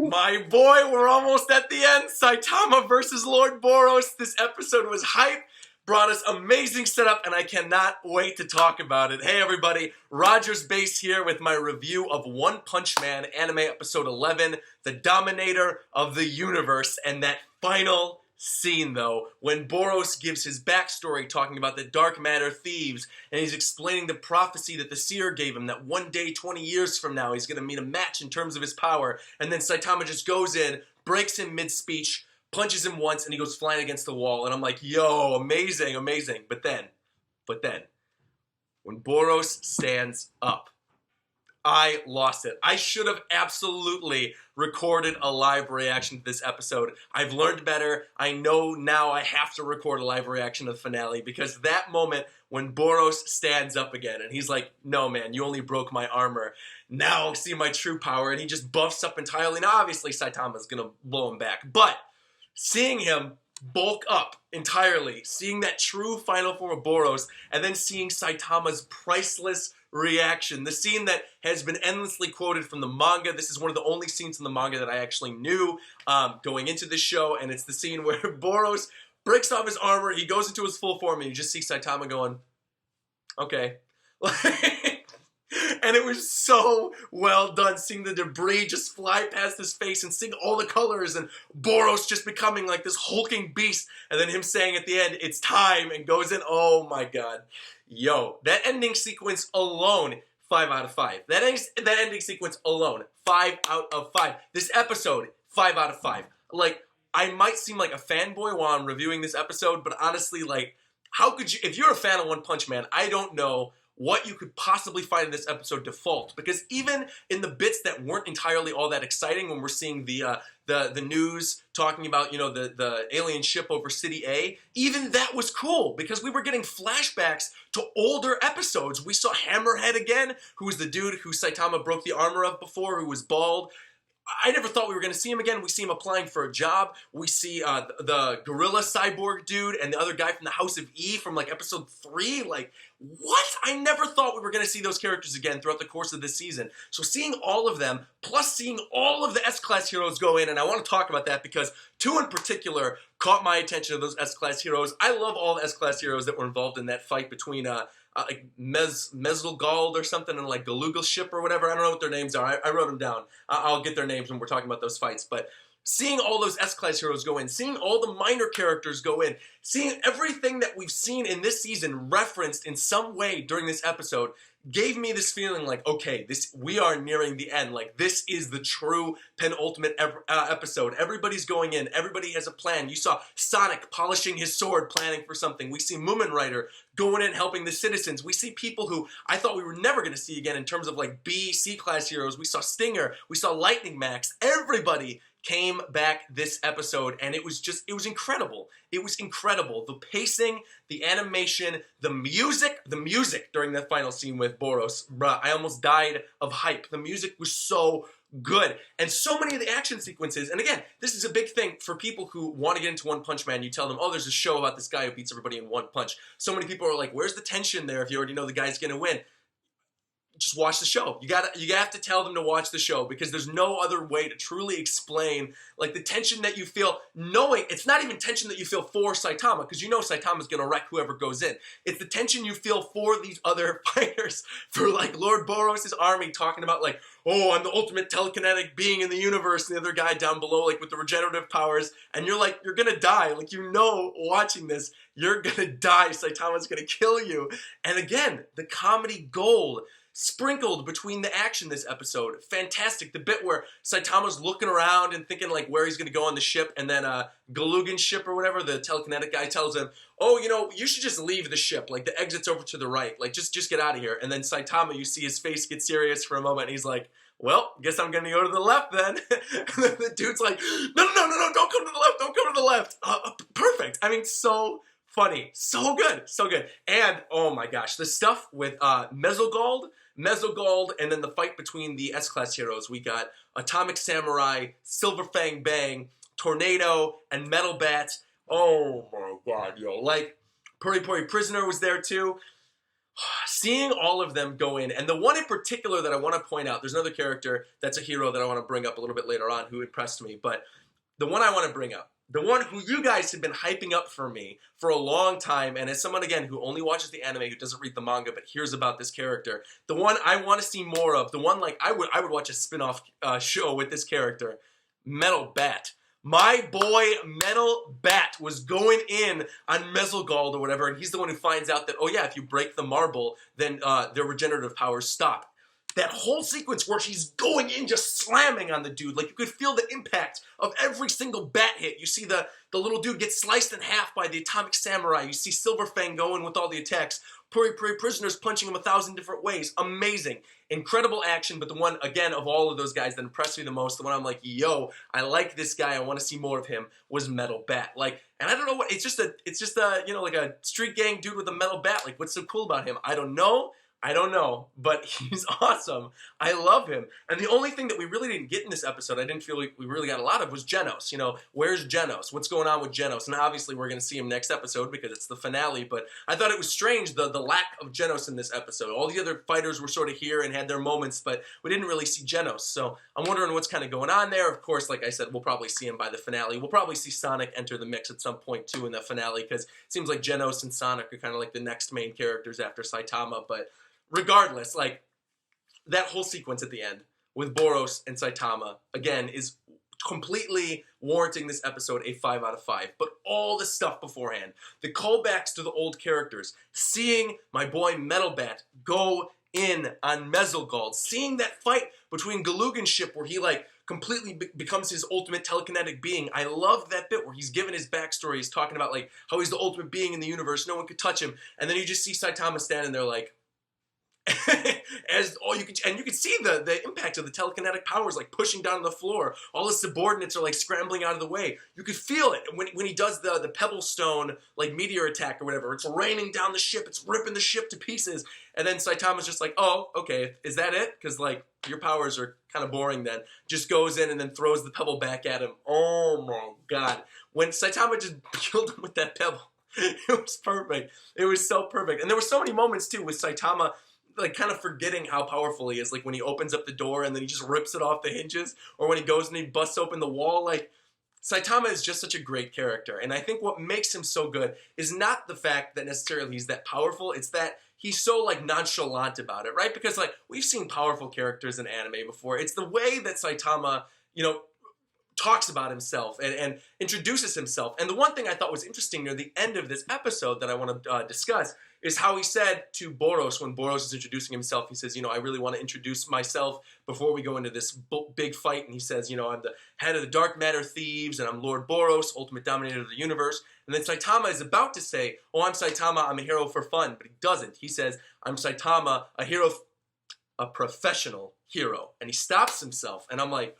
My boy, we're almost at the end. Saitama versus Lord Boros. This episode was hype, brought us amazing setup, and I cannot wait to talk about it. Hey everybody, RogersBase here with my review of One Punch Man anime episode 11, The Dominator of the Universe, and that final scene though, when Boros gives his backstory talking about the dark matter thieves, and he's explaining the prophecy that the seer gave him, that one day 20 years from now he's going to meet a match in terms of his power, and then Saitama just goes in, breaks him mid-speech, punches him once, and he goes flying against the wall, and I'm like, yo, amazing, amazing. But then, when Boros stands up, I lost it. I should have absolutely recorded a live reaction to this episode. I've learned better. I know now I have to record a live reaction to the finale, because that moment when Boros stands up again and he's like, no man, you only broke my armor. Now I'll see my true power, and he just buffs up entirely. Now obviously Saitama's gonna blow him back, but seeing him bulk up entirely, seeing that true final form of Boros, and then seeing Saitama's priceless reaction, the scene that has been endlessly quoted from the manga. This is one of the only scenes in the manga that I actually knew going into this show, and it's the scene where Boros breaks off his armor, he goes into his full form, and you just see Saitama going, okay. And it was so well done, seeing the debris just fly past his face and seeing all the colors and Boros just becoming like this hulking beast, and then him saying at the end, it's time, and goes in. Oh my god. Yo, that ending sequence alone, 5 out of 5. That ending sequence alone, 5 out of 5. This episode, 5 out of 5. Like, I might seem like a fanboy while I'm reviewing this episode, but honestly, like, how could you, if you're a fan of One Punch Man, I don't know what you could possibly find in this episode to fault, because even in the bits that weren't entirely all that exciting, when we're seeing the news talking about, you know, the alien ship over City A, even that was cool, because we were getting flashbacks to older episodes. We saw Hammerhead again, who was the dude who Saitama broke the armor of before, who was bald. I never thought we were going to see him again. We see him applying for a job. We see the gorilla cyborg dude and the other guy from the House of E from like episode 3. Like, what? I never thought we were going to see those characters again throughout the course of this season. So seeing all of them, plus seeing all of the S-Class heroes go in, and I want to talk about that because 2 in particular caught my attention of those S-Class heroes. I love all the S-Class heroes that were involved in that fight between like Mezzelgald or something, and like Galugal ship or whatever. I don't know what their names are. I wrote them down. I'll get their names when we're talking about those fights. But seeing all those S-Class heroes go in, seeing all the minor characters go in, seeing everything that we've seen in this season referenced in some way during this episode, gave me this feeling like, okay, we are nearing the end. Like, this is the true penultimate episode. Everybody's going in. Everybody has a plan. You saw Sonic polishing his sword, planning for something. We see Moomin Rider going in, helping the citizens. We see people who I thought we were never going to see again in terms of like B, C-class heroes. We saw Stinger. We saw Lightning Max. Everybody came back this episode, and it was incredible. It was incredible. The pacing, the animation, the music during that final scene with Boros, bruh, I almost died of hype. The music was so good. And so many of the action sequences, and again, this is a big thing for people who want to get into One Punch Man. You tell them, oh, there's a show about this guy who beats everybody in one punch. So many people are like, where's the tension there if you already know the guy's gonna win? Just watch the show. You have to tell them to watch the show, because there's no other way to truly explain like the tension that you feel, knowing it's not even tension that you feel for Saitama, because you know Saitama's gonna wreck whoever goes in. It's the tension you feel for these other fighters, for like Lord Boros' army, talking about like, oh, I'm the ultimate telekinetic being in the universe, and the other guy down below like with the regenerative powers, and you're like, you're gonna die. Like, you know, watching this, you're gonna die. Saitama's gonna kill you. And again, the comedy gold sprinkled between the action this episode. Fantastic. The bit where Saitama's looking around and thinking like where he's going to go on the ship, and then Galugan's ship or whatever, the telekinetic guy tells him, oh, you know, you should just leave the ship. Like, the exit's over to the right. Like, just get out of here. And then Saitama, you see his face get serious for a moment, and he's like, well, guess I'm going to go to the left then. And then the dude's like, no, don't come to the left, don't come to the left. Perfect. I mean, so funny. So good. So good. And, oh my gosh, the stuff with Mezzelgald, and then the fight between the S-Class heroes. We got Atomic Samurai, Silver Fang Bang, Tornado, and Metal Bat. Oh my god, yo. Like, Puri Puri Prisoner was there too. seeing all of them go in, and the one in particular that I want to point out, there's another character that's a hero that I want to bring up a little bit later on who impressed me, but the one I want to bring up, the one who you guys have been hyping up for me for a long time, and as someone, again, who only watches the anime, who doesn't read the manga, but hears about this character, the one I want to see more of, the one, like, I would watch a spin-off show with this character, Metal Bat. My boy Metal Bat was going in on Messelgold or whatever, and he's the one who finds out that, oh yeah, if you break the marble, then their regenerative powers stop. That whole sequence where he's going in just slamming on the dude, like you could feel the impact of every single bat hit. You see the little dude get sliced in half by the Atomic Samurai. You see Silverfang going with all the attacks. Puri prisoners punching him 1,000 different ways. Amazing. Incredible action, but the one, again, of all of those guys that impressed me the most, the one I'm like, yo, I like this guy, I want to see more of him, was Metal Bat. Like, and I don't know what, it's just a, you know, like a street gang dude with a metal bat. Like, what's so cool about him? I don't know, but he's awesome. I love him. And the only thing that we really didn't get in this episode, I didn't feel like we really got a lot of, was Genos. You know, where's Genos? What's going on with Genos? And obviously we're going to see him next episode because it's the finale, but I thought it was strange, the lack of Genos in this episode. All the other fighters were sort of here and had their moments, but we didn't really see Genos. So I'm wondering what's kind of going on there. Of course, like I said, we'll probably see him by the finale. We'll probably see Sonic enter the mix at some point too in the finale, because it seems like Genos and Sonic are kind of like the next main characters after Saitama, but regardless, like, that whole sequence at the end with Boros and Saitama, again, is completely warranting this episode a 5 out of 5. But all the stuff beforehand, the callbacks to the old characters, seeing my boy Metal Bat go in on Messelgold, seeing that fight between Galugan Ship where he, like, completely becomes his ultimate telekinetic being. I love that bit where he's given his backstory. He's talking about, like, how he's the ultimate being in the universe, no one could touch him. And then you just see Saitama standing there like, as all you can see the impact of the telekinetic powers, like pushing down on the floor. All his subordinates are like scrambling out of the way. You could feel it when he does the pebble stone like meteor attack or whatever. It's raining down the ship. It's ripping the ship to pieces. And then Saitama's just like, oh, okay, is that it? Because like your powers are kind of boring. Then just goes in and then throws the pebble back at him. Oh my god! When Saitama just killed him with that pebble, it was perfect. It was so perfect. And there were so many moments too with Saitama, like, kind of forgetting how powerful he is, like when he opens up the door and then he just rips it off the hinges, or when he goes and he busts open the wall. Like, Saitama is just such a great character, and I think what makes him so good is not the fact that necessarily he's that powerful, it's that he's so, like, nonchalant about it, right? Because, like, we've seen powerful characters in anime before. It's the way that Saitama, you know, talks about himself and introduces himself. And the one thing I thought was interesting near the end of this episode that I want to discuss is how he said to Boros, when Boros is introducing himself, he says, you know, I really want to introduce myself before we go into this big fight. And he says, you know, I'm the head of the dark matter thieves, and I'm Lord Boros, ultimate dominator of the universe. And then Saitama is about to say, oh, I'm Saitama, I'm a hero for fun. But he doesn't. He says, I'm Saitama, a hero, a professional hero. And he stops himself. And I'm like,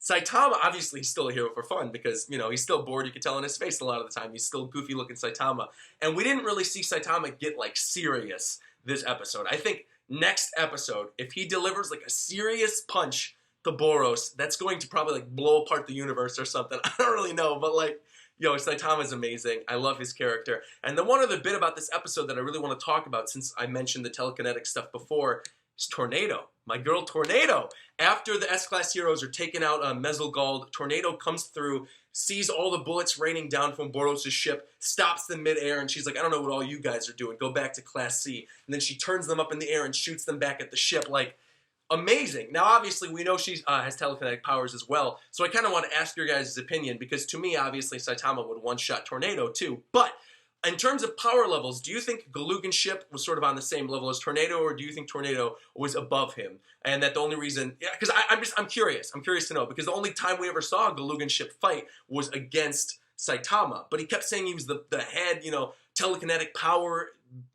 Saitama, obviously, he's still a hero for fun because, you know, he's still bored. You can tell in his face a lot of the time. He's still goofy-looking Saitama. And we didn't really see Saitama get, like, serious this episode. I think next episode, if he delivers, like, a serious punch to Boros, that's going to probably, like, blow apart the universe or something. I don't really know, but, like, yo, Saitama's amazing. I love his character. And the one other bit about this episode that I really want to talk about, since I mentioned the telekinetic stuff before, is Tornado. My girl Tornado. After the S-Class heroes are taken out on Messelgold, Tornado comes through, sees all the bullets raining down from Boros' ship, stops them mid-air, and she's like, I don't know what all you guys are doing. Go back to Class C. And then she turns them up in the air and shoots them back at the ship. Like, amazing. Now, obviously, we know she has telekinetic powers as well, so I kind of want to ask your guys' opinion, because to me, obviously, Saitama would one-shot Tornado too. But in terms of power levels, do you think Galugan Ship was sort of on the same level as Tornado, or do you think Tornado was above him? And that the only reason, because I'm curious. I'm curious to know, because the only time we ever saw a Galugan Ship fight was against Saitama. But he kept saying he was the head, you know, telekinetic power,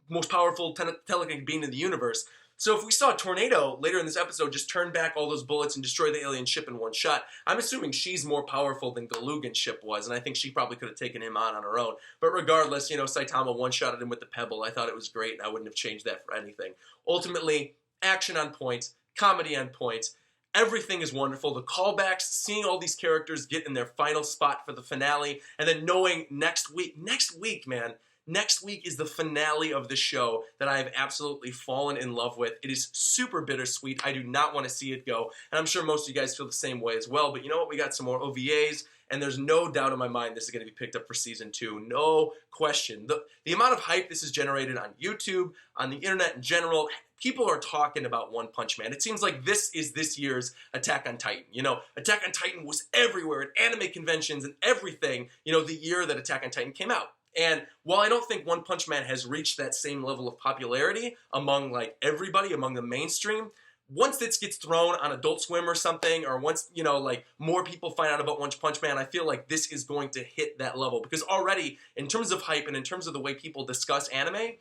most powerful telekinetic being in the universe. So if we saw Tornado later in this episode just turn back all those bullets and destroy the alien ship in one shot, I'm assuming she's more powerful than Galugan Ship was, and I think she probably could have taken him on her own. But regardless, you know, Saitama one-shotted him with the pebble. I thought it was great, and I wouldn't have changed that for anything. Ultimately, action on point, comedy on point, everything is wonderful. The callbacks, seeing all these characters get in their final spot for the finale, and then knowing next week, man, next week is the finale of the show that I have absolutely fallen in love with. It is super bittersweet. I do not want to see it go, and I'm sure most of you guys feel the same way as well. But you know what? We got some more OVAs, and there's no doubt in my mind this is going to be picked up for season 2. No question. The amount of hype this has generated on YouTube, on the internet in general, people are talking about One Punch Man. It seems like this is this year's Attack on Titan. You know, Attack on Titan was everywhere at anime conventions and everything, you know, the year that Attack on Titan came out. And while I don't think One Punch Man has reached that same level of popularity among like everybody, among the mainstream, once this gets thrown on Adult Swim or something, or once, you know, like more people find out about One Punch Man, I feel like this is going to hit that level. Because already, in terms of hype and in terms of the way people discuss anime,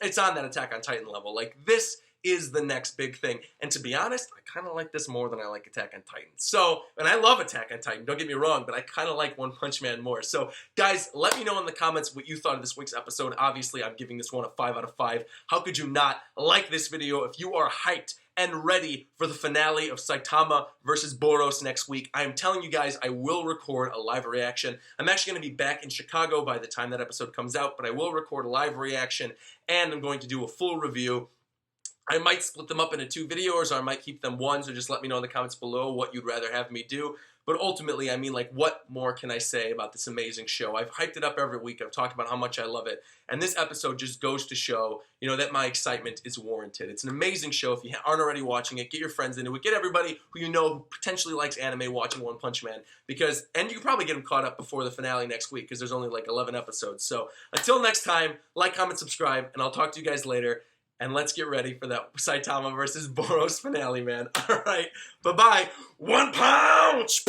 it's on that Attack on Titan level. Like, this is the next big thing. And to be honest, I kind of like this more than I like Attack on Titan. So, and I love Attack on Titan, don't get me wrong, but I kind of like One Punch Man more. So, guys, let me know in the comments what you thought of this week's episode. Obviously, I'm giving this one a 5 out of 5. How could you not like this video if you are hyped and ready for the finale of Saitama versus Boros next week? I am telling you guys, I will record a live reaction. I'm actually going to be back in Chicago by the time that episode comes out, but I will record a live reaction, and I'm going to do a full review. I might split them up into 2 videos, or I might keep them one, so just let me know in the comments below what you'd rather have me do. But ultimately, I mean, like, what more can I say about this amazing show? I've hyped it up every week. I've talked about how much I love it. And this episode just goes to show, you know, that my excitement is warranted. It's an amazing show. If you aren't already watching it, get your friends into it. Get everybody who you know who potentially likes anime watching One Punch Man. And you can probably get them caught up before the finale next week, because there's only like 11 episodes. So until next time, like, comment, subscribe, and I'll talk to you guys later. And let's get ready for that Saitama versus Boros finale, man. All right, bye-bye. One punch!